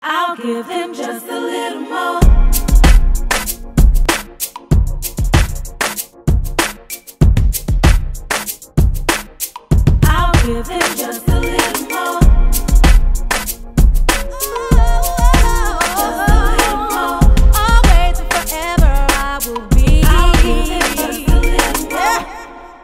I'll give him just a little more. I'll give him just a little more. Just a little more. Always and forever I will be. I'll give him just a little more.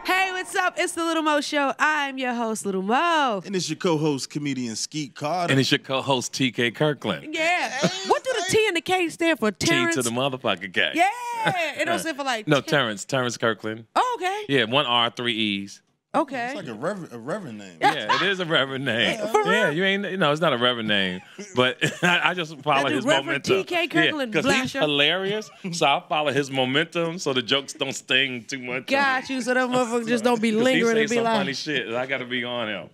Hey, what's up? It's the Lil Mo Show. I'm your host, Lil Mo. And it's your co-host, comedian Skeet Carter. And it's your co-host, TK Kirkland. Yeah. What do the T and the K stand for? Terrence? T to the motherfucking K. Yeah. It don't stand for like... No, Terrence Kirkland. Oh, okay. Yeah, 1 R, 3 E's. Okay. It's like a reverend name. Yeah, it is a reverend name. Yeah, you ain't, no, it's not a reverend name. But I just follow his Reverend momentum. TK Kirkland, because he's Blasher. hilarious, so I follow his momentum so the jokes don't sting too much. Got you, so that motherfucker just don't be lingering He and say be some like... funny shit. I got to be on him.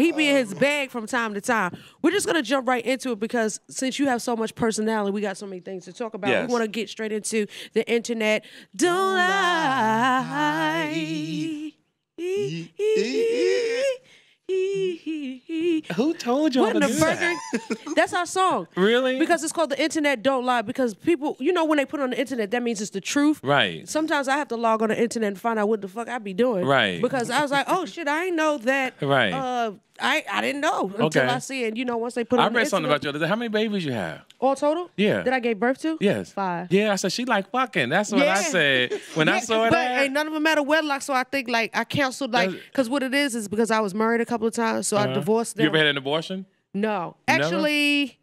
He be in his bag from time to time. We're just going to jump right into it because since you have so much personality, we got so many things to talk about. Yes. We want to get straight into the internet. Don't lie. Who told y'all What to in the do burger? that? That's our song. Really? Because it's called The Internet Don't Lie. Because people, you know, when they put it on the internet, that means it's the truth. Right. Sometimes I have to log on the internet and find out what the fuck I be doing. Right. Because I was like, oh shit, I didn't know that. Right. I didn't know until Okay. I see it. You know, once they put it I on the read something internet. about you the other day. How many babies you have? All total? Yeah. That I gave birth to? Yes. 5. Yeah, I said, she like fucking. That's what Yeah. I said when I saw but that. ain't none of them had a wedlock, so I think like I canceled like because what it is because I was married a couple of times, so I divorced them. You ever had an abortion? No, Never? actually,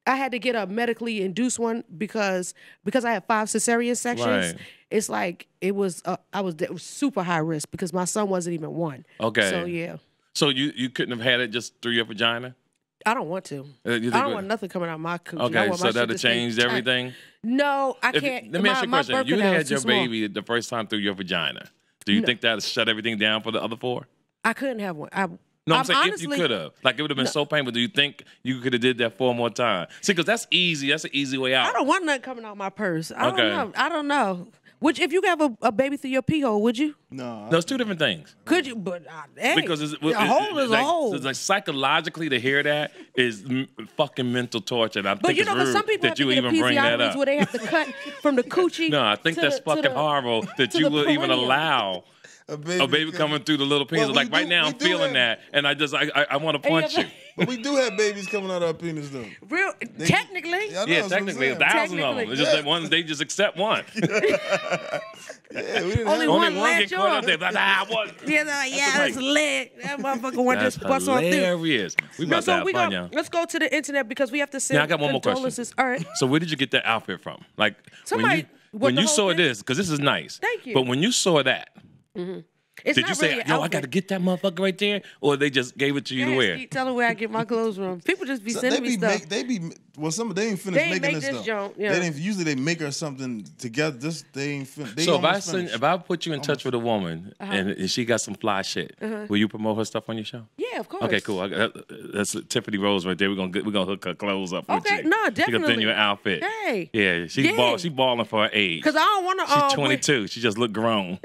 I had to get a medically induced one because I had 5 cesarean sections. Right. It's like it was super high risk because my son wasn't even 1. Okay. So yeah, So you couldn't have had it just through your vagina? I don't want to. You I think don't it- want nothing coming out of my coochie. I Okay, want so my shit that'd to have stay changed tight. everything? No, I can't. Let me ask you a my question. birth You canal is had too your small. baby the first time through your vagina. Do you think that shut everything down for the other 4? I couldn't have one. No, I'm saying honestly, if you could have. Like, it would have been so painful. Do you think you could have did that 4 more times? See, because that's easy. That's an easy way out. I don't want nothing coming out my purse. I Okay. don't know. I don't know. Which, if you could have a baby through your pee hole, would you? No. Those 2 different things. Could you? But hey, Because a hole is like, a hole. It's like psychologically to hear that is fucking mental torture. And I But think you know, it's because rude some people have that to you get even bring that episiotomies up. where they have to cut from the coochie. No, I think to that's the- to fucking the- horrible that to you the will even perineum. allow a baby coming through the little penis. Well, Like we right do- now, we I'm do feeling have- that, and I want to punch you. But we do have babies coming out of our penis, though. Real, technically. Yeah, I know, Yeah, that's what I'm technically saying. 1,000 of them. Technically. It's just that one. They just accept one. Yeah, we didn't Only have one Only one latch get caught on. up there. Like, what? Yeah, that's lit. That motherfucker went That's just bust on through. hilarious. We No, about to so have we fun, go. y'all. Let's go to the internet because we have to send Now I got one more question. condolences. All right. So where did you get that outfit from? Like Somebody- what, when the you whole saw thing? this, because this is nice. Thank you. But when you saw that, It's did not you say, really an "Yo, I outfit. got to get that motherfucker right there," or they just gave it to you to Yes, wear? keep telling where I get my clothes from. People just be So sending me stuff. they ain't finished They ain't making make this this stuff. junk, yeah. They didn't. Usually they make her something together. They ain't finished. So if I put you in touch with a woman and she got some fly shit, will you promote her stuff on your show? Yeah, of course. Okay, cool. That's Tiffany Rose right there. We're gonna hook her clothes up with Okay, you. no, She gonna definitely. send you an outfit. Hey. Yeah, Yeah. she balling for her age. Because I don't want to. She's 22. She just look grown.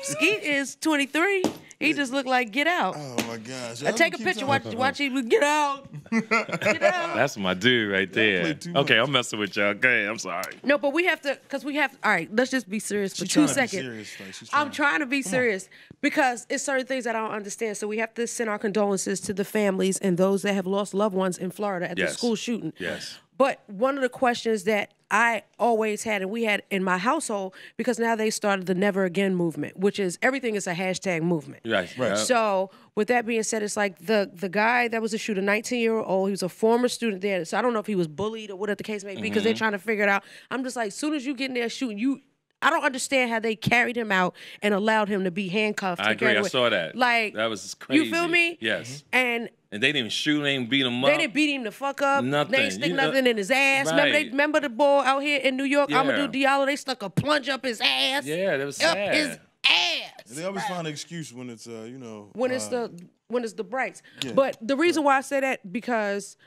Skeet is 23. He just looked like Get Out. Oh my gosh! Take a picture. Watch him get out. Get out. That's my dude right there. played too much. Okay, I'm messing with y'all. Okay, I'm sorry. No, but we have to, because we have. All right, let's just be serious for She's 2 trying to be seconds. serious, like, she's I'm trying to be serious because it's certain things that I don't understand. So we have to send our condolences to the families and those that have lost loved ones in Florida at the Yes. school shooting. Yes. But one of the questions that I always had, and we had in my household, because now they started the Never Again movement, which is everything is a hashtag movement. Right. Yeah. So with that being said, it's like the guy that was a shooter, 19-year-old, he was a former student there. So I don't know if he was bullied or whatever the case may be, because they're trying to figure it out. I'm just like, as soon as you get in there shooting, I don't understand how they carried him out and allowed him to be handcuffed. I agree. I saw that. Like, that was crazy. You feel me? Yes. And they didn't even shoot. They didn't beat him up. they didn't beat him the fuck up. Nothing. They ain't stick You know- nothing in his ass. Right. Remember the boy out here in New York, Yeah. Amadou Diallo? They stuck a plunge up his ass. Yeah, that was Up sad. his ass. They always find an excuse when it's you know When it's the brights. Yeah. But the reason why I say that, because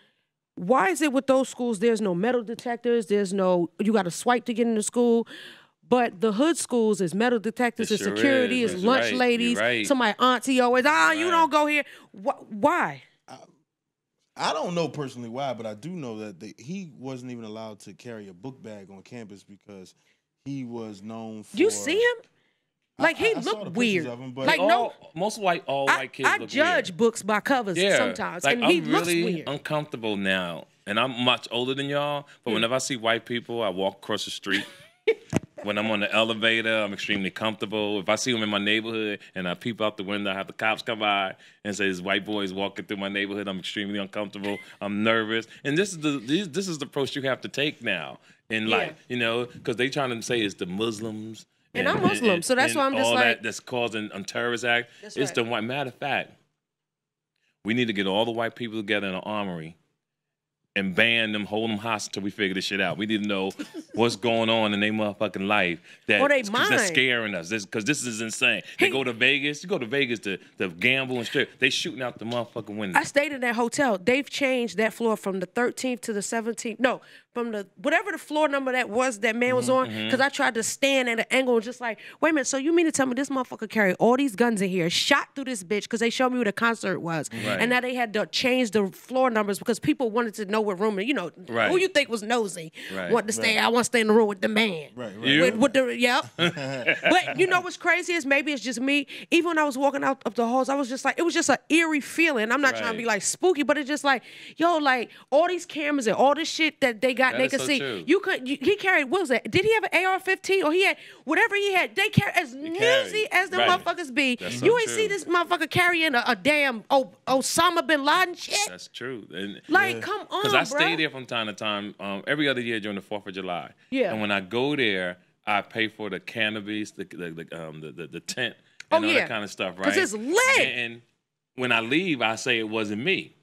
why is it with those schools there's no metal detectors, there's no, you got to swipe to get into school, but the hood schools is metal detectors, It is sure security, is. is You're lunch right. ladies, You're right. somebody auntie always, you don't go here. Why? I don't know personally why, but I do know that he wasn't even allowed to carry a book bag on campus because he was known for. You see him? Like he I saw the looked pictures weird. of him, but like most white kids I look judge weird. books by covers sometimes, like, and he I'm looks really weird. uncomfortable now, and I'm much older than y'all. But whenever I see white people, I walk across the street. When I'm on the elevator, I'm extremely comfortable. If I see them in my neighborhood and I peep out the window, I have the cops come by and say, "This white boy is walking through my neighborhood." I'm extremely uncomfortable. I'm nervous, and this is the approach you have to take now in life, you know, because they trying to say it's the Muslims. And I'm Muslim, so that's why I'm just all like that's causing a terrorist act. That's It's right. the white. Matter of fact, we need to get all the white people together in an armory and ban them, hold them hostage until we figure this shit out. We need to know what's going on in their motherfucking life that's scaring us. Because this is insane. They go to Vegas. You go to Vegas to gamble and strip. They shooting out the motherfucking window. I stayed in that hotel. They've changed that floor from the 13th to the 17th. No, from the whatever the floor number that was that man was on. Because I tried to stand at an angle and just like, wait a minute. So you mean to tell me this motherfucker carried all these guns in here, shot through this bitch because they showed me where the concert was, and now they had to change the floor numbers because people wanted to know what room. You know, who you think was nosy wanted to stay. I want to stay in the room with the man. With the But you know what's crazy is maybe it's just me. Even when I was walking out of the halls, I was just like, it was just an eerie feeling. I'm not trying to be like spooky, but it's just like, yo, like all these cameras and all this shit that they got, they could see. True. He carried, what was that? Did he have an AR-15 or he had whatever he had? They carry as newsy as the motherfuckers be. You ain't see this motherfucker carrying a damn Osama bin Laden shit. That's true. And, like, come on, because I bro. stay there from time to time, every other year during the 4th of July. Yeah. And when I go there, I pay for the cannabis, the tent, and all that kind of stuff, right? Because it's lit. And when I leave, I say it wasn't me.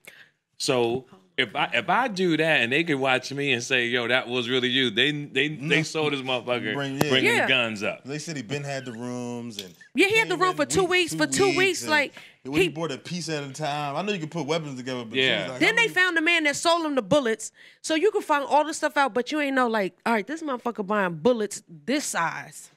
So if I do that and they can watch me and say, "Yo, that was really you," they saw this motherfucker bringing the guns up. They said he been had the rooms and he had the room for 2 weeks. For 2 weeks, like he bought a piece at a time. I know you can put weapons together, but like, then they found the man that sold him the bullets, so you can find all the stuff out, but you ain't know like, all right, this motherfucker buying bullets this size.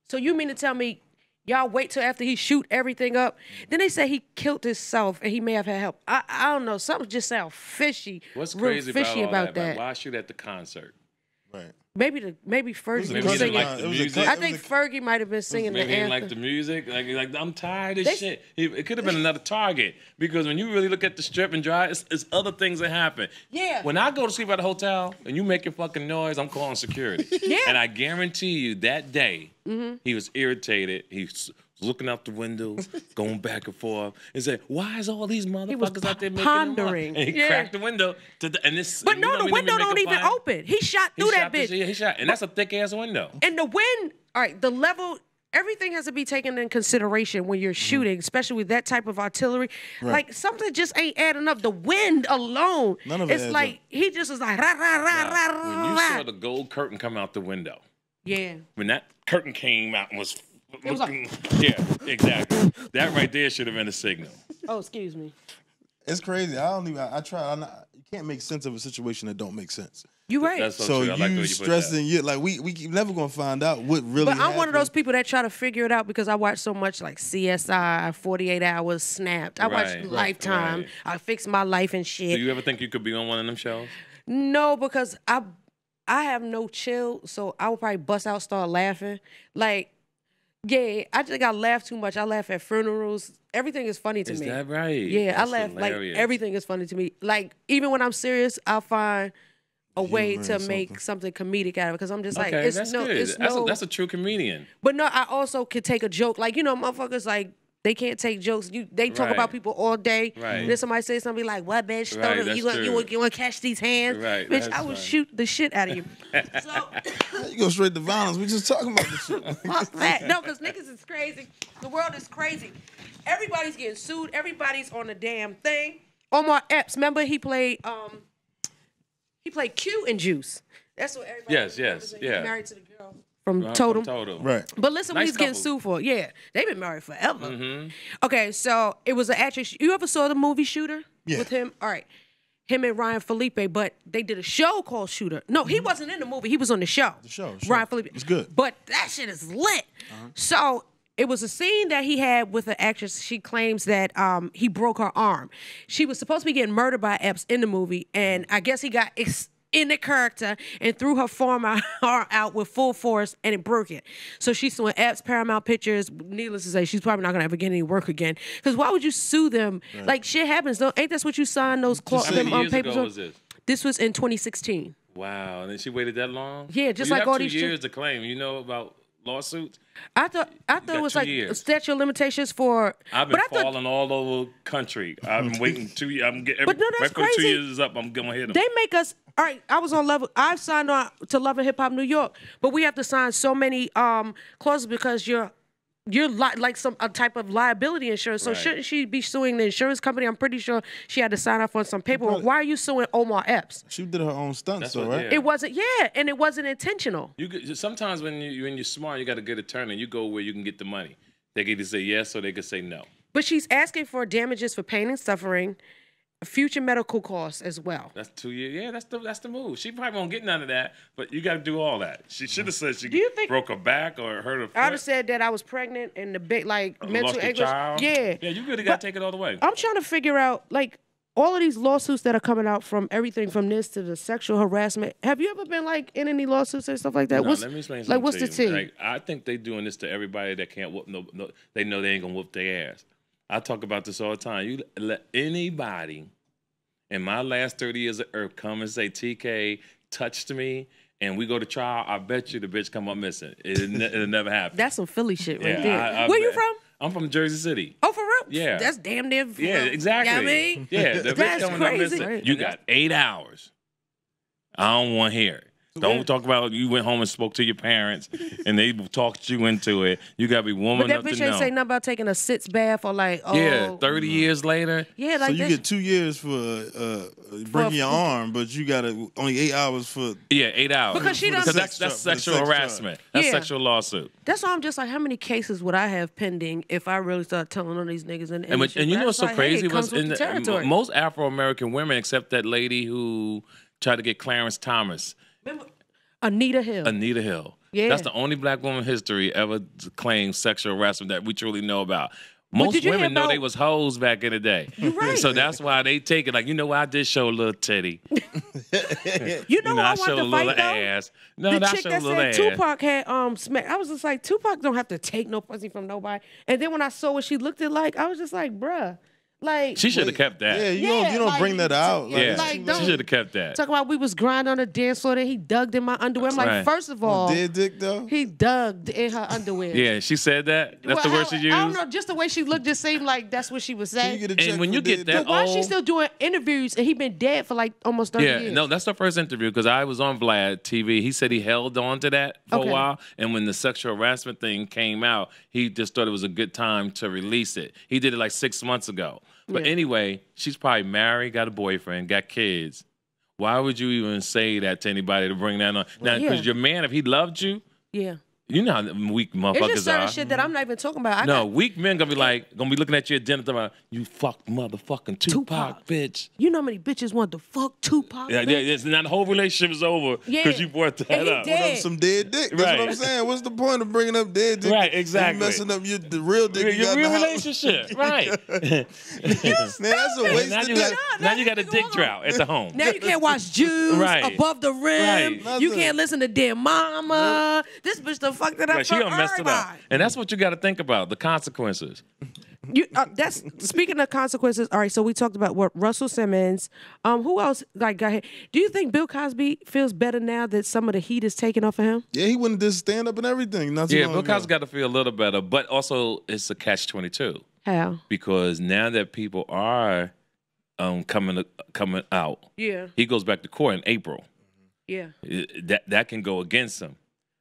So you mean to tell me y'all wait till after he shoot everything up? Then they say he killed himself and he may have had help. I don't know. Something just sounds fishy. What's real crazy fishy about that? Why shoot at the concert? Right. Maybe Fergie was singing. I think Fergie might have been singing the maybe anthem. like the music. Like I'm tired of shit. It could have been another Target because when you really look at the strip and drive, it's other things that happen. Yeah. When I go to sleep at a hotel and you make your fucking noise, I'm calling security. Yeah. And I guarantee you that day he was irritated. He's looking out the window, going back and forth, and said, "Why is all these motherfuckers out there making pondering?" And he cracked the window, and this. But no, the window don't even open. He shot through that bitch. He shot, and that's a thick ass window. And the wind, all right, the level, everything has to be taken in consideration when you're shooting, especially with that type of artillery. Like something just ain't adding up. The wind alone, it's like he just was like rah rah rah rah rah. When you saw the gold curtain come out the window, when that curtain came out and was. It was like, yeah, exactly. That right there should have been a signal. Oh, excuse me. It's crazy. I try. You can't make sense of a situation that don't make sense. You right. That's so true. I like you stressing you like we never gonna find out what really. But I'm one of those people that try to figure it out because I watch so much like CSI, 48 Hours, Snapped. I watch Lifetime. Right. I Fix My Life and shit. Do you ever think you could be on one of them shows? No, because I have no chill, so I would probably bust out, start laughing. Like. Yeah, I think I laugh too much. I laugh at funerals. Everything is funny to me. Is that right? Yeah, That's I laugh hilarious. like everything is funny to me. Like even when I'm serious, I'll find a way to make something comedic out of it because I'm just like, okay, it's that's no, good. it's no. That's a true comedian. But no, I also could take a joke. Like you know, motherfuckers like. They can't take jokes. They talk about people all day. Right. And then somebody says something like, "What, bitch? Right, You want to catch these hands? Right, Bitch, that's I will funny. shoot the shit out of you." So You go straight to violence. We just talking about this shit. fuck that. No, because niggas is crazy. The world is crazy. Everybody's getting sued. Everybody's on the damn thing. Omar Epps, remember he played Q in Juice. That's what everybody. Yes, He yeah. married to the girl from Totem. Right. But listen, what Nice he's getting couple. sued for. Yeah, they've been married forever. Okay, so it was an actress. You ever saw the movie Shooter with him? All right. Him and Ryan Felipe, but they did a show called Shooter. No, he wasn't in the movie. He was on the show. The show. Ryan Felipe. It's good. But that shit is lit. So it was a scene that he had with an actress. She claims that he broke her arm. She was supposed to be getting murdered by Epps in the movie, and I guess he got in the character and threw her arm out with full force, and it broke it. So she's suing Epps, Paramount Pictures. Needless to say, she's probably not gonna ever get any work again. Because why would you sue them? Right. Like shit happens. Ain't that what you signed those papers? How many years ago was this? This was in 2016. Wow, and then she waited that long? Yeah, just like all these. 2 years to claim. You know about lawsuits? I thought it was like statute of limitations for. I've been falling all over country. I've been waiting 2 years. But no, that's crazy. 2 years is up, I'm gonna hit them. They make us. All right, I was on level. I've signed on to Love and Hip Hop New York, but we have to sign so many clauses because you're like a type of liability insurance. So shouldn't she be suing the insurance company? I'm pretty sure she had to sign off on some paperwork. Why are you suing Omar Epps? She did her own stunts, though, right? Yeah. It wasn't. Yeah, and it wasn't intentional. Sometimes when you're smart, you got a good attorney. You go where you can get the money. They can either say yes or they can say no. But she's asking for damages for pain and suffering, future medical costs as well. That's 2 years. Yeah, that's the move. She probably won't get none of that, but you got to do all that. She should have said broke her back or hurt her foot. I would have said that I was pregnant and the big mental anguish. Child. Yeah. Yeah, you really got to take it all the way. I'm trying to figure out all of these lawsuits that are coming out from everything from this to the sexual harassment. Have you ever been in any lawsuits and stuff like that? No, let me explain something. What's the tea? I think they doing this to everybody that can't whoop. No, they know they ain't gonna whoop their ass. I talk about this all the time. You let anybody in my last 30 years of earth come and say TK touched me and we go to trial, I bet you the bitch come up missing. It'll never happen. That's some Philly shit right there. Where you from? I'm from Jersey City. Oh, for real? Yeah. That's damn near. Yeah, exactly. You know what I mean? Yeah, the bitch coming up missing. You got 8 hours. I don't want to hear it. Don't talk about you went home and spoke to your parents and they talked you into it. You got to be woman enough to know. But that bitch ain't say nothing about taking a sits bath or Yeah, 30 years later. Yeah, so you get 2 years for breaking your arm, but you got only 8 hours for. Yeah, 8 hours. Because she doesn't. That's sexual harassment. That's sexual lawsuit. That's why I'm just how many cases would I have pending if I really start telling on these niggas and you know what's so crazy? Most Afro-American women, except that lady who tried to get Clarence Thomas. Remember Anita Hill. Anita Hill. Yeah. That's the only black woman in history ever claimed sexual harassment that we truly know about. Most women know they was hoes back in the day. You're right. So that's why they take it I did show a little titty. you know I want showed to a fight, little though? ass. No, the chick that said ass. Tupac had smack. I was just like, Tupac don't have to take no pussy from nobody. And then when I saw what she looked like, I was just like, bruh. She should have kept that. Yeah, you don't bring that out. She should have kept that. Talk about we was grinding on the dance floor, then he dug in my underwear. I'm like, first of all, dead dick though. He dug in her underwear. Yeah, she said that. That's the word she used. I don't know. Just the way she looked, just seemed like that's what she was saying. And when you get that old, why is she still doing interviews and he been dead for almost 30 years? Yeah, no, that's the first interview because I was on Vlad TV. He said he held on to that for a while, and when the sexual harassment thing came out, he just thought it was a good time to release it. He did it 6 months ago. But anyway, she's probably married, got a boyfriend, got kids. Why would you even say that to anybody to bring that on? Now, because your man, if he loved you, you know how weak motherfuckers are. It's just certain shit that I'm not even talking about. Weak men gonna be looking at you at dinner talking about, you fuck motherfucking Tupac, bitch. You know how many bitches want to fuck Tupac? Yeah, now the whole relationship is over because you brought that up. Put up some dead dick. That's what I'm saying. What's the point of bringing up dead dick? Right, exactly. You messing up the real dick. Your real relationship, right? Man, that's a waste of dick. Now you got a dick drought at the home. Now you can't watch Jews above the rim. You can't listen to Dear Mama. This bitch done fucked it up for she done messed it up. everybody. And that's what you got to think about, the consequences. That's speaking of consequences. All right, so we talked about Russell Simmons. Who else got hit? Do you think Bill Cosby feels better now that some of the heat is taken off of him? Yeah, he wouldn't just stand up and everything. Bill Cosby got to feel a little better, but also it's a catch-22. How? Because now that people are coming out, he goes back to court in April. Yeah, that can go against him.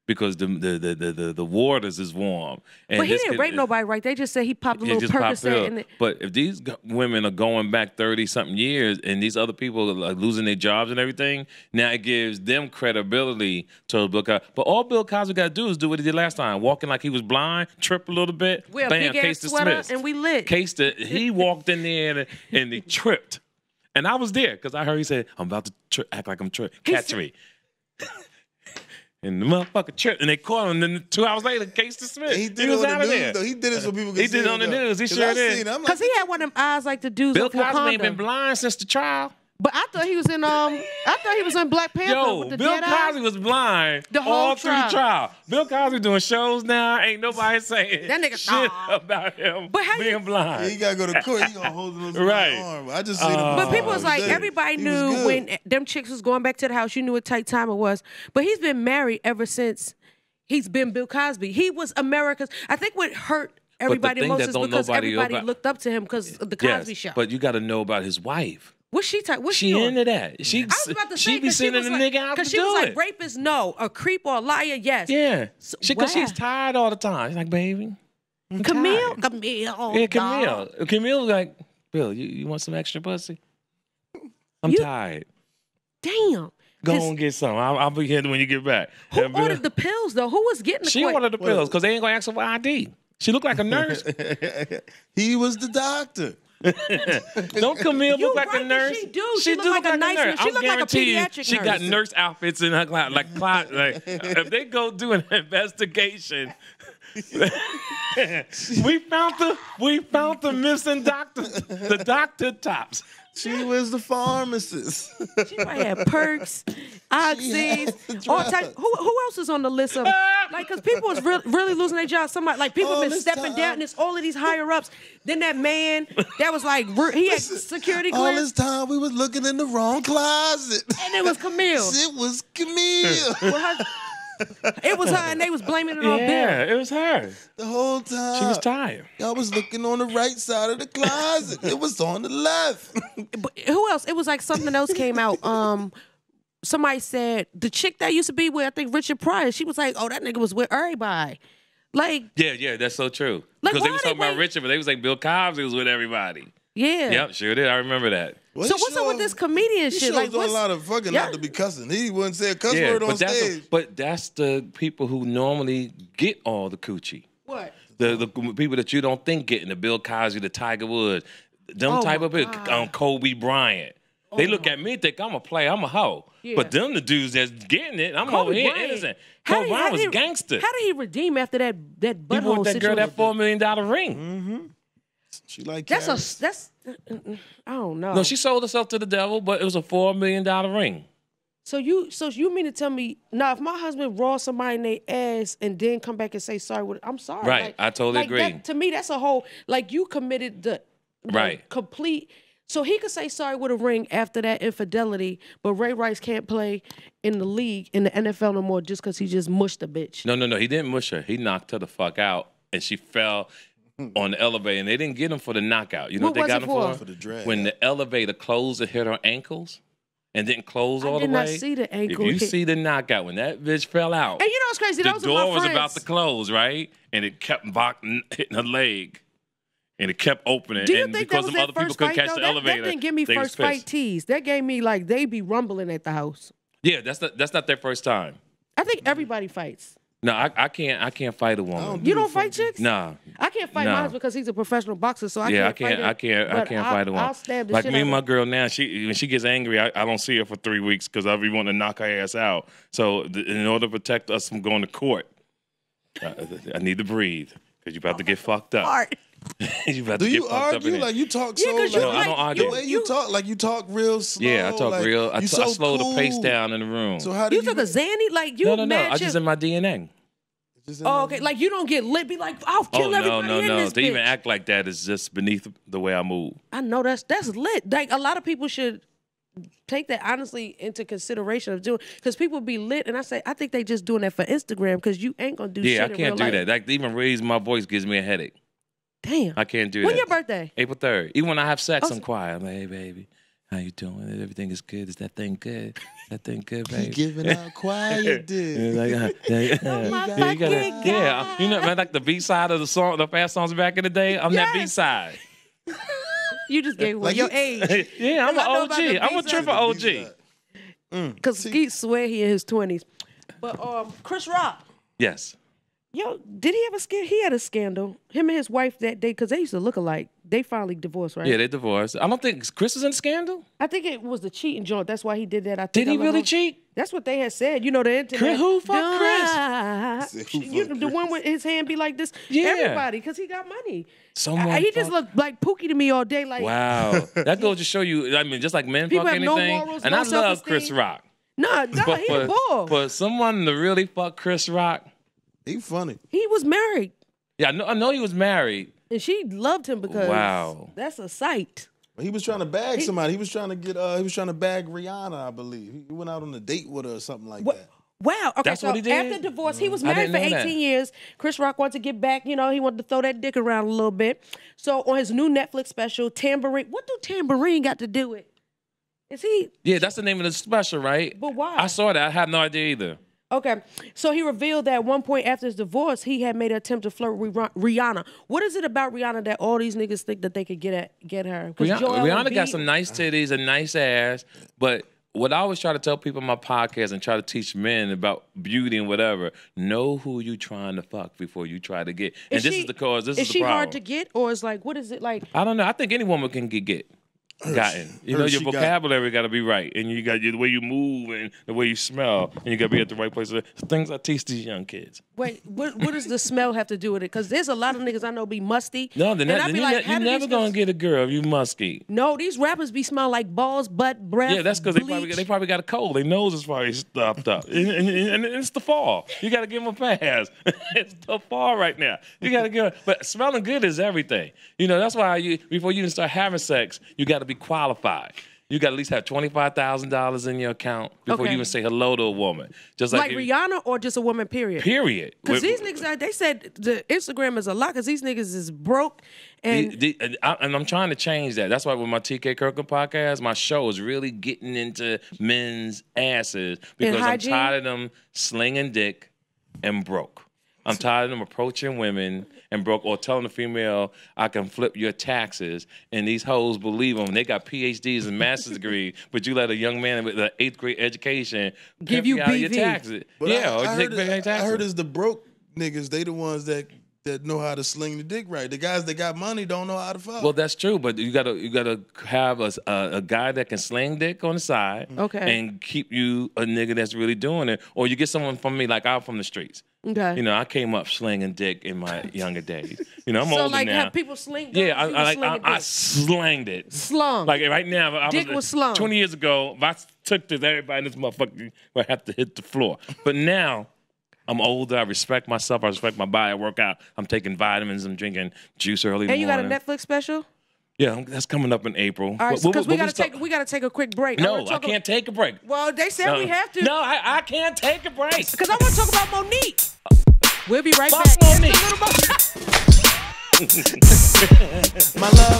Because the waters is warm. And but he didn't rape nobody, right? They just said he popped a little Percocet. But if these women are going back 30-something years and these other people are losing their jobs and everything, now it gives them credibility to Bill Cosby. But all Bill Cosby got to do is do what he did last time. Walking like he was blind, trip a little bit, wear bam, a big-ass sweater, and we lit. He walked in there and he tripped. And I was there because I heard he said, I'm about to act like I'm tripped. Catch me. And the motherfucker tripped, and they caught him. And then 2 hours later, case dismissed. He did was it out on of the there. news, though. He did it so people could He see did it on the news. He 'Cause sure I did. seen it. I'm Because he had one of them eyes like the dudes Bill of Cosby ain't Wakanda. been blind since the trial. But I thought he was in Black Panther Yo, with the Bill dead eye. Cosby was blind The whole all through the trial. trial. Bill Cosby doing shows now. Ain't nobody saying That nigga- shit Nah. about him But how being you- blind. he gotta go to court. He gonna hold him on Right. his arm. I just seen him. But people was the like, other day. everybody He was knew good. when them chicks was going back to the house. You knew what tight time it was. But he's been married ever since he's been Bill Cosby. He was America's. I think what hurt everybody thing most that is don't because nobody everybody about- looked up to him because of the Cosby Show. But you got to know about his wife. What's she type? What's She she into that. She I was about to say, she be 'cause sending was a like, nigga out to she do was like, it. rapist, no. A creep or a liar, yes. Yeah, So, because wow. she's tired all the time. She's like, baby, I'm Camille? tired. Camille. Yeah, dog. Camille was like, Bill, you want some extra pussy? I'm You- tired. Damn. Go His- on and get some. I'll be here when you get back. Who And Bill- ordered the pills, though? Who was getting the She ordered the pills because they ain't gonna ask her for ID. She looked like a nurse. He was the doctor. Don't Camille You look like right a that nurse? she do. She look like a nice nurse. She I'm look like a guarantee you, pediatric she got nurse. nurse outfits in her closet. Like if they go do an investigation, we found the missing doctor, the doctor tops. She was the pharmacist. She probably had perks, oxys, the all drugs. types. Who else is on the list of like? Because people was really losing their jobs. Somebody like people All been this stepping time. down. And it's all of these higher ups. Then that man that was like he had security All clearance, this time we was looking in the wrong closet. and it was Camille. It was Camille. Well, it was her, and they was blaming it on Yeah, Bill. it was her. The whole time. She was tired. I was looking on the right side of the closet. It was on the left. But who else? It was like something else came out. Somebody said the chick that used to be with I think Richard Pryor. She was like, "Oh, that nigga was with everybody." Like, Yeah, that's so true. Like, Because they why was they talking about wait- Richard, but they was like Bill Cosby was with everybody. yeah. Yep, sure did. I remember that. Well, So he what's up with sure- this comedian He shit? sure Like, was doing a lot of fucking Yeah. not to be cussing. He wouldn't say a cuss Yeah, word on but stage. that's the people who normally get all the coochie. what? The people that you don't think getting the Bill Cosby, the Tiger Woods, them Oh, type my of people, God. Kobe Bryant. They look at me and think I'm a player, I'm a hoe. Yeah. But them the dudes that's getting it, I'm Kobe over here Bryant. innocent. How Kobe did- Bryant how was did- gangster. How did he redeem after that He butthole bought that girl situation? that $4 million ring. She like That's carrots. I don't know. No, she sold herself to the devil, but it was a $4 million ring. So you mean to tell me now if my husband raw somebody in their ass and then come back and say sorry, I'm sorry. Right, Like- I totally like agree. That, to me, that's a whole like you committed the Right. complete. So he could say sorry with a ring after that infidelity, but Ray Rice can't play in the league in the NFL no more just because he just mushed a bitch. No, he didn't mush her. He knocked her the fuck out, and she fell on the elevator, and they didn't get him for the knockout. You know What what they was got it him for? For the drag. When the elevator closed and hit her ankles and didn't close all did the not way. see the ankle If you hit. see the knockout, when that bitch fell out, And you know what's crazy? the Those are door my was friends. about to close, right? And it kept hitting her leg. And it kept opening. Do you and think that because was some that other people first couldn't fight catch though? the That elevator. didn't give me they was first fight pissed. tease. That gave me like they be rumbling at the house. Yeah, that's not their first time. I think everybody fights. No, I can't fight a woman. You don't fight chicks? Nah. I can't fight Nah. my husband because he's a professional boxer, so I Yeah, can't fight I can't fight a woman. I'll stab the like shit me out and of my her. girl now, when she gets angry, I don't see her for 3 weeks because I be wanting to knock her ass out. So in order to protect us from going to court, I need to breathe because you about to get fucked up. Art. You about Do to get you fucked up in argue? here. Like you talk Yeah, so 'cause you like, No, I don't argue. the way you talk, like you talk real slow. Yeah, I talk like, real. I you so slow the pace cool. down in the room. So how do You took a Zanny? Like you no. mad I shit? just in my DNA. Just in Oh, the- okay. Like you don't get lit. Be like, I'll kill everybody in this To even bitch. act like that is just beneath the way I move. I know that's lit. Like a lot of people should take that honestly into consideration of doing because people be lit, and I think they just doing that for Instagram because you ain't gonna do shit. Yeah, I in can't real do life. that. Like even raising my voice gives me a headache. Damn. I can't do When that. your birthday? April 3rd. Even when I have sex, Oh, I'm quiet. I'm like, hey, baby, how you doing? Everything is good. Is that thing good? Is that thing good, He baby? giving out quiet dick. my You fucking yeah, you know, man, like the B side of the song, the fast songs back in the day. I'm that Yes. B side. You just gave away Like your you- age. Yeah, I'm an I know about OG. the I'm a B-side. triple OG. Because Skeet swear he in his 20s. But Chris Rock, Yes. yo, did he have a scandal? He had a scandal. Him and his wife that day, because they used to look alike. They finally divorced, right? Yeah, they divorced. I don't think Chris is in scandal. I think it was the cheating joint. That's why he did that. I Did think he I love really him. cheat? That's what they had said. You know, the internet. Chris, who fuck Chris? The one with his hand be like this. Yeah. Everybody, because he got money. Someone He just looked like Pookie to me all day. Like, wow. That goes to show you, I mean, just like men People fuck have no anything. morals, And no I love Chris self-esteem. Rock. nah, But he a ball. for someone to really fuck Chris Rock, He funny. He was married, yeah, I know he was married. and she loved him because Wow. that's a sight. He was trying to bag somebody. He was trying to get. He was trying to bag Rihanna, I believe. He went out on a date with her or something like that. Wow. Okay, That's so what he did? after divorce, he was I married didn't for know 18 that. years. Chris Rock wanted to get back. You know, he wanted to throw that dick around a little bit. So on his new Netflix special, Tambourine. What do Tambourine got to do with? Is he? Yeah, that's the name of the special, right? But why? I saw that. I have no idea either. Okay, so he revealed that at one point after his divorce, he had made an attempt to flirt with Rihanna. What is it about Rihanna that all these niggas think that they could get her? 'Cause Joel Rihanna Embiid- got some nice titties, a nice ass, but what I always try to tell people on my podcast and try to teach men about beauty and whatever, know who you trying to fuck before you try to get. And this is the cause. This is the she problem. hard to get, or is like, what is it like? I don't know. I think any woman can get gotten. You know, your vocabulary got to be right, and you got the way you move and the way you smell, and you got to be at the right place. Things I teach these young kids. Wait, what does the smell have to do with it? Because there's a lot of niggas I know be musty. No, they're and not. I be You're like, how do never these gonna girls- get a girl if you musky. No, these rappers be smelling like balls, butt, breath. Yeah, that's because they probably got a cold. Their nose is probably stuffed up, and it's the fall. You got to give them a pass. It's the fall right now. You got to give. But smelling good is everything. You know, that's why before you even start having sex, you got to be qualified. You got to at least have $25,000 in your account before you even say hello to a woman. Just like Rihanna or just a woman, period? Period. Because these niggas, they said the Instagram is a lot because these niggas is broke. And and I'm trying to change that. That's why with my TK Kirkland podcast, my show is really getting into men's asses because I'm hygiene? tired of them slinging dick and broke. I'm tired of them approaching women and broke or telling the female, I can flip your taxes. And these hoes believe them. They got PhDs and master's degrees, but you let a young man with an 8th grade education Give you out of your BV. taxes. But yeah, or I take heard, back your taxes. I heard it's the broke niggas. They the ones that know how to sling the dick right. The guys that got money don't know how to fuck. Well, that's true, but you gotta have a guy that can sling dick on the side, Okay. and keep you a nigga that's really doing it, or you get someone from me like I'm from the streets. okay. You know, I came up slinging dick in my younger days. You know, I'm so older like now. have people sling? Yeah, guns, you was slinging I dick. slanged it. Slung. Like right now, Dick was slung. 20 years ago, if I took this, everybody in this motherfucker would have to hit the floor. But now, I'm older. I respect myself. I respect my body. I work out. I'm taking vitamins. I'm drinking juice early in the And you morning. got a Netflix special? Yeah, that's coming up in April. All right, What- because what we gotta start- we gotta take a quick break. No, I can't take a break. Well, they said we have to. No, I can't take a break. Because I want to talk about Monique. We'll be right Fuck back. Monique. It's the Little Mo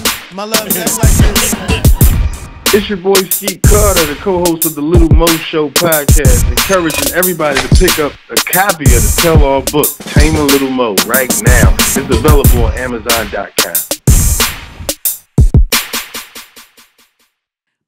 Show. my love, that's like this. It's your boy Skeet Carter, the co-host of the Lil Mo Show podcast, encouraging everybody to pick up a copy of the tell-all book, Tame a Little Mo, right now. It's available on Amazon.com.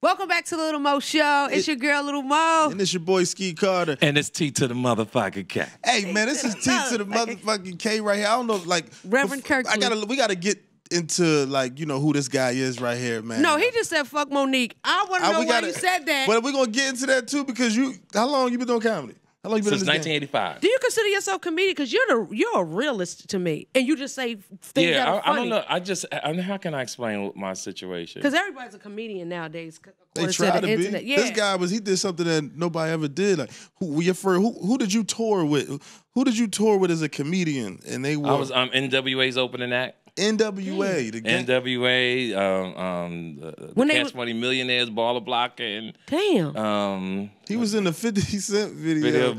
Welcome back to the Little Mo Show. It's your girl, Little Mo. And it's your boy Ski Carter. And it's T to the motherfucking cat. Hey man, this is T to the motherfucking K right here. I don't know, like Reverend Kirkland. we gotta get into like who this guy is right here, man. No, he just said fuck Monique. I want to know why you said that. But we're gonna get into that too because how long you been doing comedy? How long you been Since in this game? 1985. Do you consider yourself comedic? Because you're a realist to me, and you just say things that are I funny. don't know. How can I explain my situation? Because everybody's a comedian nowadays. They according tried the to be. internet. Yeah. This guy he did something that nobody ever did. Like who did you tour with? Who did you tour with as a comedian? And they were I was N.W.A.'s opening act. N.W.A. The gang. N.W.A. The Cash Money Millionaires, Baller Block, and Damn. He was in the 50 Cent video.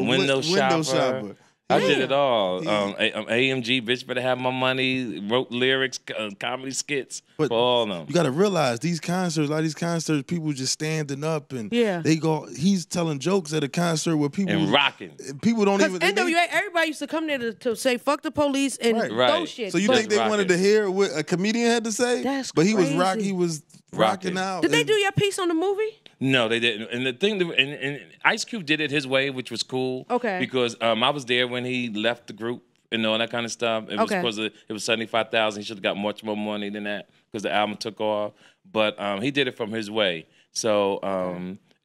Window Shopper. I did it all. Yeah. AMG, Bitch Better Have My Money, wrote lyrics, comedy skits But for all of them. You got to realize these concerts, a lot of these concerts, people just standing up and Yeah. he's telling jokes at a concert where people And rocking. People don't Because even. NWA, everybody used to come there to say fuck the police and Right. throw Right. shit. So you But think they Rocking. wanted to hear what a comedian had to say? That's but he crazy. was rocking out. did they do your piece on the movie? No, they didn't. And the thing, and Ice Cube did it his way, which was cool. Okay. Because I was there when he left the group and all that kind of stuff. It was Okay. because it was $75,000. He should have got much more money than that because the album took off. But he did it from his way. So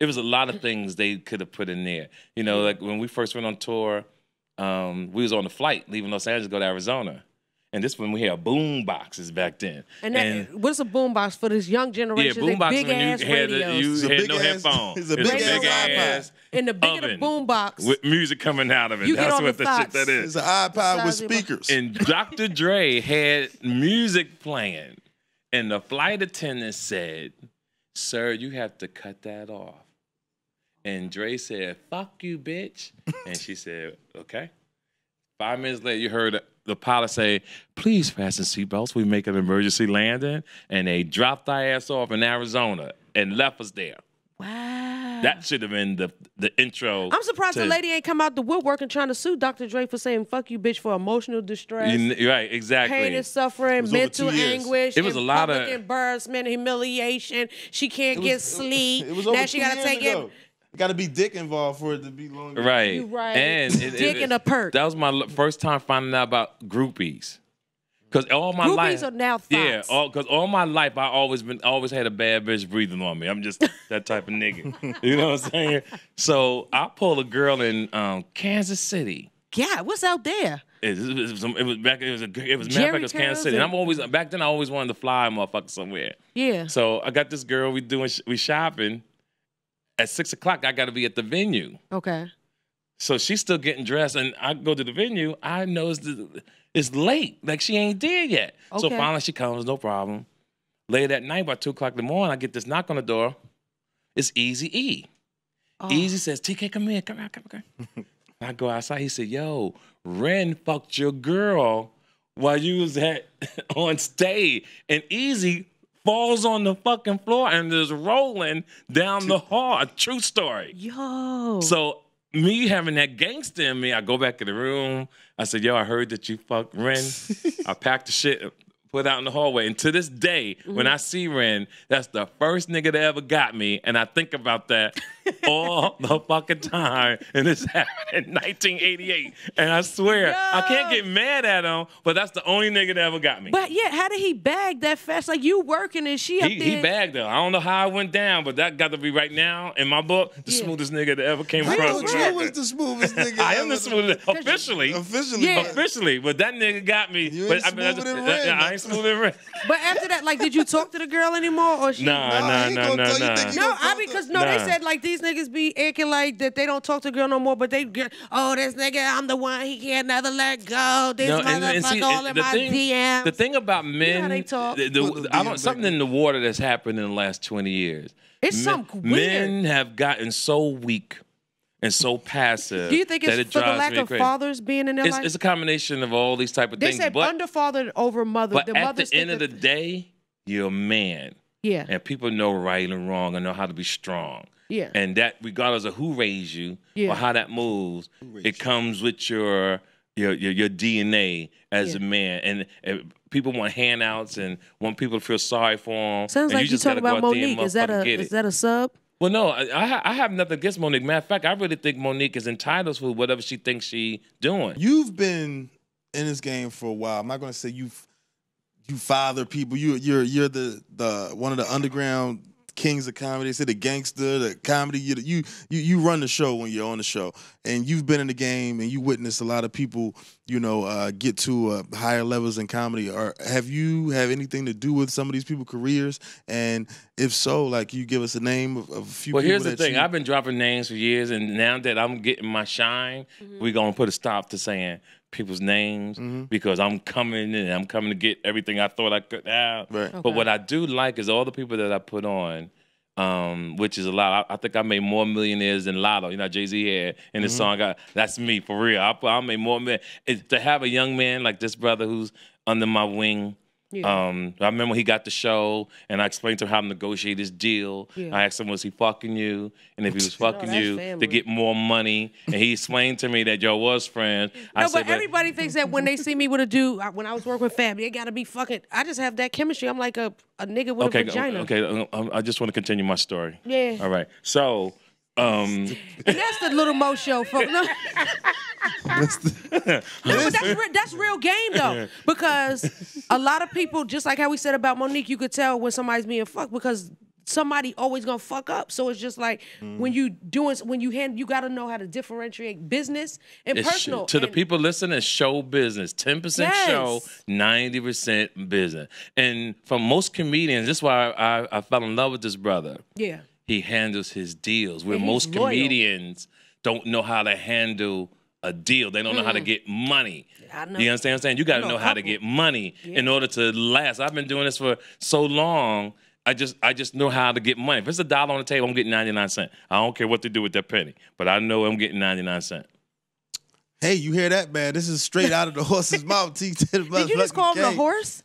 it was a lot of things they could have put in there. You know, like when we first went on tour, we was on the flight leaving Los Angeles to go to Arizona. And this when we had boom boxes back then. And what's a boom box for this young generation? Yeah, boom box big when ass you had, radios. you had no headphones. It's a big ass And the bigger the oven boom box, with music coming out of it. You get That's on what the the shit thoughts. that It's is. an iPod with Size of a- speakers. And Dr. Dre had music playing. And the flight attendant said, "Sir, you have to cut that off." And Dre said, "Fuck you, bitch." And she said, "Okay." 5 minutes later, you heard the pilot say, "Please fasten seatbelts. We make an emergency landing." And they dropped our ass off in Arizona and left us there. wow. That should have been the intro. I'm surprised to- the lady ain't come out the woodwork and trying to sue Dr. Dre for saying "fuck you, bitch" for emotional distress, Right, exactly. pain and suffering, was over mental 2 years. anguish. It was a lot of- public embarrassment, humiliation. She can't get sleep. It was over now she 2 gotta years take ago. it. Got to be dick involved for it to be longer. Right. You right. And Dick and a perk. That was my first time finding out about groupies. Because all my Groupies life, are now yeah, thoughts. because all my life I always had a bad bitch breathing on me. I'm just that type of nigga. You know what I'm saying? So I pulled a girl in Kansas City. Yeah, what's out there? It was back. It was matter of Jerry fact, it was Kansas City. curls And I'm always back then. I always wanted to fly a motherfucker somewhere. Yeah. So I got this girl. We shopping. At 6 o'clock, I got to be at the venue. Okay. So she's still getting dressed, and I go to the venue. I notice it's late, like she ain't there yet. So Okay. finally she comes, no problem. Later that night, about 2 o'clock in the morning, I get this knock on the door. It's Easy E. Oh. Easy says, "TK, come here, come here. I go outside. He said, "Yo, Ren fucked your girl while you was on stage," and Easy falls on the fucking floor and is rolling down the hall. A true story. Yo. So me having that gangster in me, I go back in the room. I said, "Yo, I heard that you fucked Ren." I packed the shit, put it out in the hallway. And to this day, when I see Ren, that's the first nigga that ever got me. And I think about that all the fucking time. And this happened in 1988. And I swear, I can't get mad at him, but that's the only nigga that ever got me. But yeah, how did he bag that fast? Like you working and she up there. He bagged her. I don't know how it went down, but that got to be right now in my book the smoothest nigga that ever came I across. thought the you earth. was the smoothest nigga. I am the smoothest officially. Officially. Yeah. Officially, but that nigga got me. You but ain't smoother than Ren. I ain't smoother than Ren. But after that, like, did you talk to the girl anymore, or she? Nah. he gonna tell you think he No, gonna talk because to- no, they Nah. said like these niggas be acting like that they don't talk to girl no more, but they get, oh, this nigga, I'm the one he can't never let go. This motherfucker all in my DMs. the thing about men, how they talk? something in the water that's happened in the last 20 years. It's something weird. Men have gotten so weak and so passive. Do you think that it's it for the drives lack me of crazy. fathers being in their life? It's a combination of all these type of They things. said but underfathered over mother. but The at mothers the end think of the day, you're a man. yeah, And people know right and wrong and know how to be strong. Yeah. And that, regardless of who raised you Yeah. or how that moves, it comes with your DNA as Yeah. a man. And people want handouts and want people to feel sorry for them. sounds and like you just talk gotta go about out there and Monique. Is that motherfucking a get is it. that a sub? Well, no, I have nothing against Monique. Matter of fact, I really think Monique is entitled to whatever she thinks she doing. You've been in this game for a while. I'm not gonna say you father people. You're the one of the underground kings of comedy. They say the gangster, the comedy. You run the show when you're on the show, and you've been in the game and you witnessed a lot of people, get to higher levels in comedy. Or have you have anything to do with some of these people's careers? And if so, like, you give us a name of a few. Well, people here's the that thing. you- I've been dropping names for years, and now that I'm getting my shine, we're going to put a stop to saying people's names because I'm coming to get everything I thought I could have. Right. But what I do like is all the people that I put on, which is a lot. I think I made more millionaires than Lotto. You know, Jay-Z had in the song. That's me, for real. I made more million. To have a young man like this brother who's under my wing. Yeah. I remember when he got the show, and I explained to him how to negotiate his deal. Yeah. I asked him, was he fucking you? And if he was fucking that's you family. to get more money, and he explained to me that y'all was friends. No, but everybody thinks that when they see me with a dude, when I was working with Fab, they gotta be fucking. I just have that chemistry. I'm like a nigga with a vagina. Okay. I just want to continue my story. Yeah. All right. So, And that's the Lil Mo Show, folks. No. No, but that's real game though, because a lot of people, just like how we said about Monique, you could tell when somebody's being fucked because somebody always gonna fuck up. So it's just like when you gotta know how to differentiate business and It's personal. to the people listening, it's show business. 10% show, Yes. 90% business. And for most comedians, this is why I fell in love with this brother. Yeah. He handles his deals, where And he's most loyal. comedians don't know how to handle a deal. They don't know how to get money. I know. You understand what I'm saying? You got to I know know a how to couple. get money in order to last. I've been doing this for so long. I just know how to get money. If it's $1 on the table, I'm getting 99 cents. I don't care what they do with that penny, but I know I'm getting 99 cents. Hey, you hear that, man? This is straight out of the horse's mouth. Did you just call him the horse?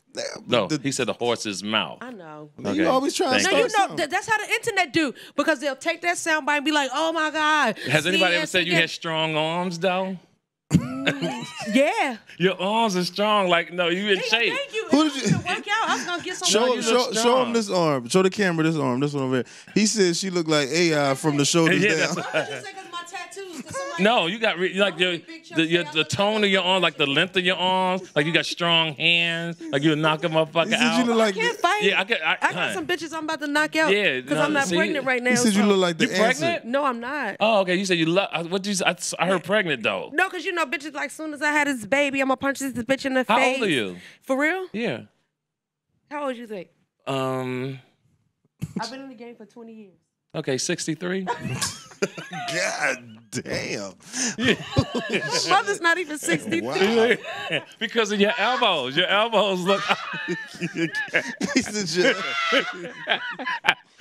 No, he said the horse's mouth. I know. You always trying to Thank No, start you know something. that's how the internet do, because they'll take that soundbite and be like, "Oh my God." Has anybody ever said you had? had strong arms, though? Yeah. Your arms are strong. Like, no, you in shape. Thank you. Who Who did did you- work out? I was gonna get some. Show, you show, look show strong. him this arm. Show the camera this arm. This one over here. He said she looked like AI from the shoulders Yeah, down. that's My tattoos. 'Cause somebody- No, you got like the tone of your arm, like the length of your arms, like you got strong hands, like you knock a motherfucker He said out. you look I like can't fight. Yeah, I got huh. some bitches I'm about to knock out. Yeah, because no, I'm not see, pregnant right now. He said you so- look like the You answer. pregnant? No, I'm not. Oh, okay. You said you love. What did you? I heard pregnant though. No, because you know, bitches like, soon as I had this baby, I'm gonna punch this bitch in the How face. old are you? For real? Yeah. How old you think? I've been in the game for 20 years. Okay, 63. God damn. My mother's not even 63. Wow. Because of your elbows. Your elbows look. He said you.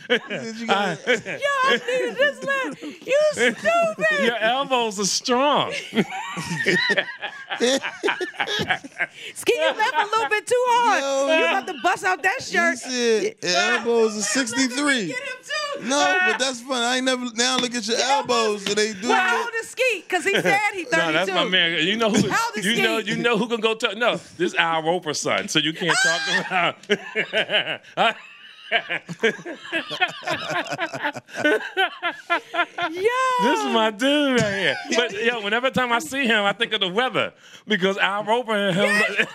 He said you got- Yo, I needed this left. You stupid. Your elbows are strong. Ski, you left a little bit too hard. Yo. You about to bust out that He shirt. said elbows are 63. Get him too. No, but that's fun. I ain't never. Now look at your elbows and they do How it. old is Ski? Because he said he 32. No, that's my man. You know who? How old is You know, Ski? you know who can go talk. No, this is Al Roper's son, so you can't talk about. Yo. This is my dude right here. But yo, whenever time I see him, I think of the weather because Al Roper and him.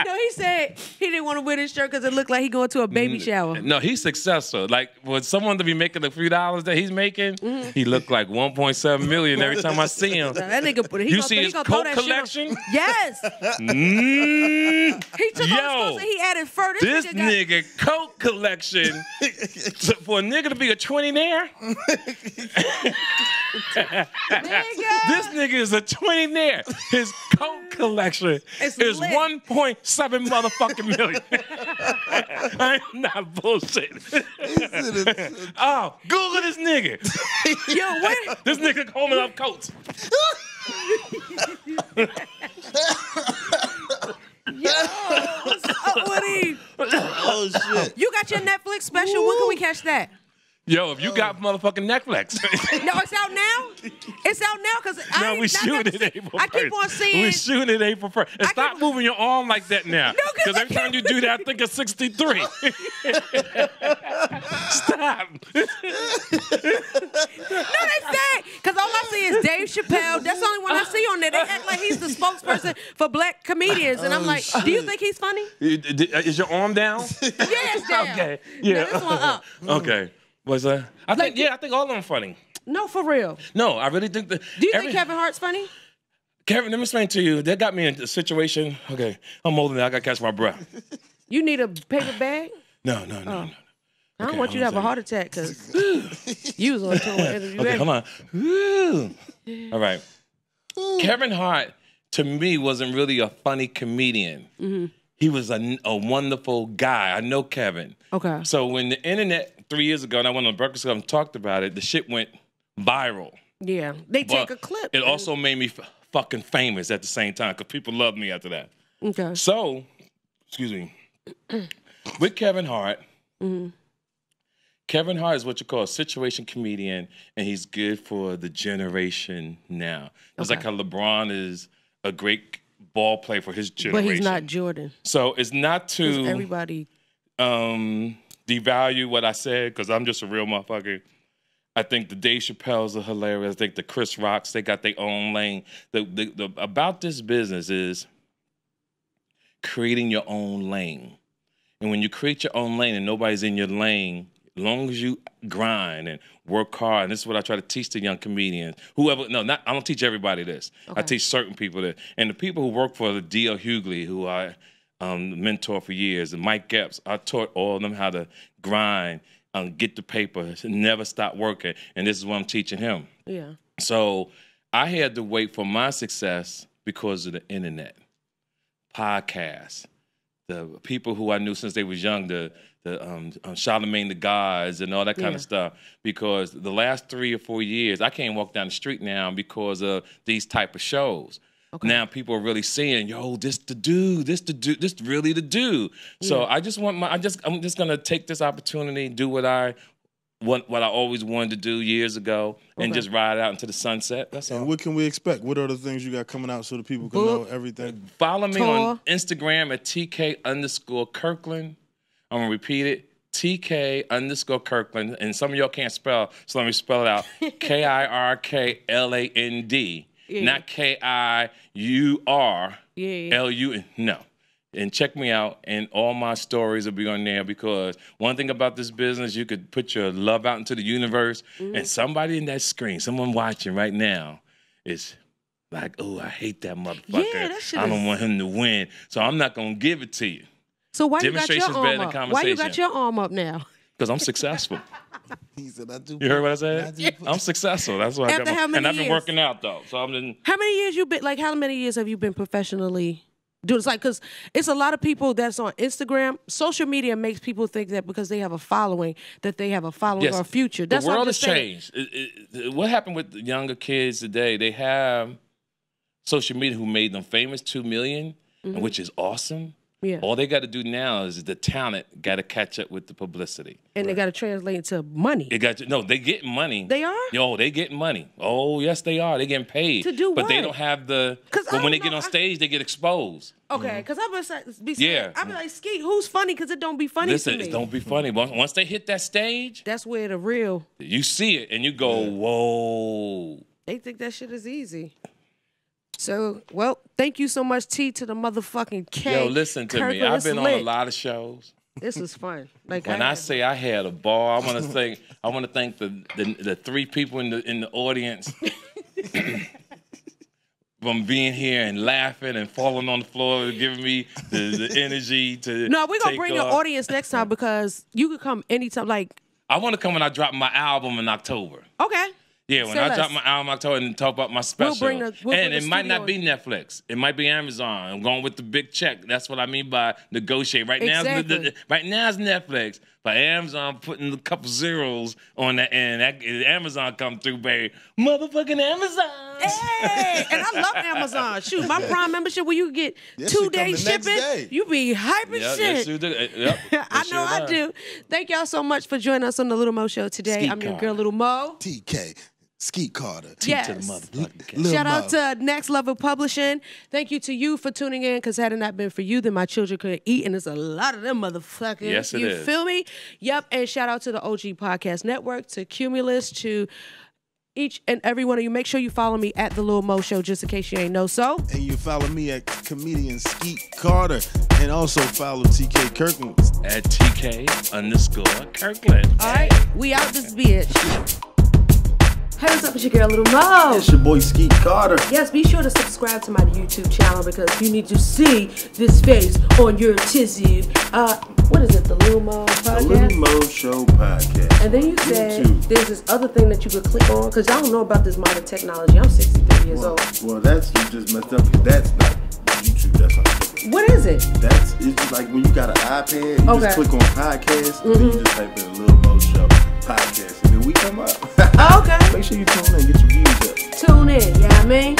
No, he said he didn't want to wear this shirt because it looked like he going to a baby shower. No, he's successful. Like, for someone to be making a few dollars that he's making, he looked like 1.7 million every time I see him. That nigga, he You gonna, see he his gonna throw coat that shit on- collection? Yes. Mm, He took Yo, all his clothes and he added fur. this nigga got- nigga coat collection for a nigga to be a 20-naire. Nigga. This nigga is a 20-naire. His coat collection It's is lit. 1.7 motherfucking million. I'm not bullshit. Oh, Google this nigga. Yo, what? This nigga holding up coats. What's up with him? Oh shit. You got your Netflix special. When can we catch that? Yo, if you got motherfucking Netflix. No, it's out now. It's out now because No, we shooting it April 1st. I keep on seeing. We shooting it April 1st. And stop keep- moving your arm like that now. No, 'cause Because I every time you do that, I think it's 63. Stop. No, they say because all I see is Dave Chappelle. That's the only one I see on there. They act like he's the spokesperson for black comedians, and I'm like, do you think he's funny? Is your arm down? Yes, down. Okay. Now Yeah. this one up. Okay. What's that? I think all of them funny. No, for real. No, I really think that. Do you think Kevin Hart's funny? Kevin, let me explain to you. That got me in a situation. Okay, I'm older now. I gotta catch my breath. You need a paper bag? No. I don't Okay, want you to have hold on a a heart attack because you was on tour interview. Okay, come on. Woo. All right. Kevin Hart, to me, wasn't really a funny comedian. Mm-hmm. He was a wonderful guy. I know Kevin. Okay. So when the internet 3 years ago, and I went on Breakfast Club and talked about it, the shit went viral. Yeah, they take But a clip. It also made me fucking famous at the same time because people loved me after that. Okay. So, excuse me, with Kevin Hart, Kevin Hart is what you call a situation comedian, and he's good for the generation now. It's Okay. like how LeBron is a great ball player for his generation. But he's not Jordan. So it's not 'Cause to everybody. devalue what I said because I'm just a real motherfucker. I think the Dave Chappelle's are hilarious. I think the Chris Rocks, they got their own lane. The about this business is creating your own lane. And when you create your own lane and nobody's in your lane, as long as you grind and work hard, and this is what I try to teach the young comedians. I don't teach everybody this. Okay. I teach certain people this. And the people who work for the D.L. Hughley, who I mentor for years, and Mike Epps, I taught all of them how to grind, get the paper, never stop working. And this is what I'm teaching him. Yeah. So I had to wait for my success because of the internet, podcasts, the people who I knew since they was young, the Charlemagne the Gods and all that kind of stuff. Because the last 3 or 4 years, I can't walk down the street now because of these type of shows. Okay. Now people are really saying, "Yo, this the dude, this really the dude." Yeah. So I just want I'm just gonna take this opportunity, do what I always wanted to do years ago, and just ride out into the sunset. That's all. And what can we expect? What are the things you got coming out so the people can know everything? Follow me on Instagram at TK_Kirkland. I'm gonna repeat it. TK_Kirkland. And some of y'all can't spell, so let me spell it out. KIRKLAND. Not KIURLU. No. And check me out, and all my stories will be on there, because one thing about this business, you could put your love out into the universe, and somebody in that screen, someone watching right now, is like, "Oh, I hate that motherfucker. Yeah, that shit I don't want him to win, so I'm not gonna give it to you." So why you got your arm up? Why you got your arm up now? Because I'm successful. He said, "I do." You heard what I said? I'm successful. That's why I got my, and I've been working out though. So I'm in. How many years you been? Like, how many years have you been professionally? It's like, because it's a lot of people that's on Instagram. Social media makes people think that because they have a following, that they have a following or a future. That's the world has changed. What happened with the younger kids today? They have social media who made them famous, 2 million, which is awesome. Yeah. All they got to do now is the talent got to catch up with the publicity. And they got to translate into money. They getting money. They are? Yo, they getting money. Oh, yes, they are. They getting paid. To do what? But they don't have the, but when they get on stage, they get exposed. Okay, because I'm going to be saying, I be like, Skeet, who's funny? Because it don't be funny to me. It don't be funny. Once they hit that stage. That's where the real. You see it and you go, whoa. They think that shit is easy. So, well, thank you so much, T to the motherfucking K. Yo, listen to me. I've been on a lot of shows. This was fun. Like, when I say I had a ball, I want to thank the 3 people in the audience from being here and laughing and falling on the floor, giving me the energy to. No, we're gonna bring your audience next time, because you could come anytime. Like, I want to come when I drop my album in October. Okay. Yeah, when I drop my album in October and talk about my special. And it might not be Netflix. It might be Amazon. I'm going with the big check. That's what I mean by negotiate. Right now it's Netflix, but Amazon putting a couple zeros on that end. Amazon come through, baby. Motherfucking Amazon. Hey, and I love Amazon. Shoot, my Prime membership where you get 2-day shipping, you be hyping shit. Yep, I know I do. Thank y'all so much for joining us on the Lil Mo Show today. I'm your girl, Lil Mo. TK. Skeet Carter. Yes. To the motherfucking Shout out to Next Level Publishing. Thank you to you for tuning in, because had it not been for you, then my children couldn't eat, and there's a lot of them motherfuckers. Yes, it is. You feel me? Yep. And shout out to the OG Podcast Network, to Cumulus, to each and every one of you. Make sure you follow me at the Lil Mo Show, just in case you ain't know so. And you follow me at Comedian Skeet Carter. And also follow TK Kirkland at TK_Kirkland. All right. We out this bitch. Hey, what's up? It's your girl, Lil Mo. It's your boy, Skeet Carter. Yes, be sure to subscribe to my YouTube channel, because you need to see this face on your tizzy. What is it? The Lil Mo Podcast? The Lil Mo Show Podcast. And then you said there's this other thing that you could click on, because y'all don't know about this modern technology. I'm 63 years old. Well, you just messed up, because that's not YouTube. That's not. What is it? It's just like when you got an iPad, you just click on podcast, and then you just type in Lil Mo Show Podcast, and then we come up. Okay. Make sure you tune in and get your views up. Tune in, you know what I mean?